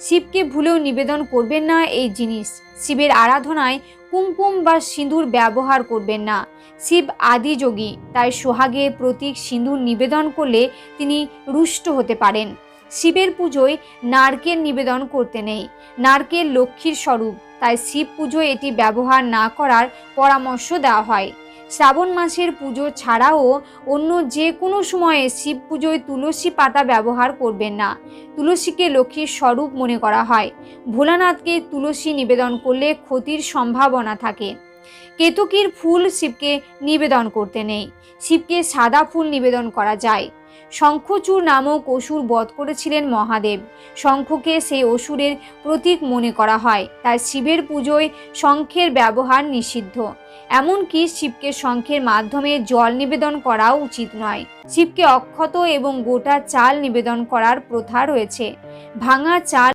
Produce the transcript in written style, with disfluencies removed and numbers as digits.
শিবকে ভুলেও নিবেদন করবেন না এই জিনিস। শিবের আরাধনায় কুমকুম বা সিঁদুর ব্যবহার করবেন না। শিব আদি যোগী, তাই সোহাগের প্রতীক সিঁদুর নিবেদন করলে তিনি রুষ্ট হতে পারেন। শিবের পুজোয় নারকেল নিবেদন করতে নেই। নারকেল লক্ষ্মীর স্বরূপ, তাই শিব পুজোয় এটি ব্যবহার না করার পরামর্শ দেওয়া হয়। শ্রাবণ মাসের পুজো ছাড়াও অন্য যে কোনো সময়ে শিব পুজোয় তুলসী পাতা ব্যবহার করবেন না। তুলসীকে লক্ষ্মীর স্বরূপ মনে করা হয়। ভোলানাথকে তুলসী নিবেদন করলে ক্ষতির সম্ভাবনা থাকে। কেতকীর ফুল শিবকে নিবেদন করতে নেই। শিবকে সাদা ফুল নিবেদন করা যায়। শঙ্খচূড় নামক অসুর বধ করেছিলেন মহাদেব। শঙ্খকে সেই অসুরের প্রতীক মনে করা হয়, তাই শিবের পুজোয় শঙ্খের ব্যবহার নিষিদ্ধ। এমনকি শিবকে শঙ্খের মাধ্যমে জল নিবেদন করাও উচিত নয়। শিবকে অক্ষত এবং গোটা চাল নিবেদন করার প্রথা রয়েছে। ভাঙা চাল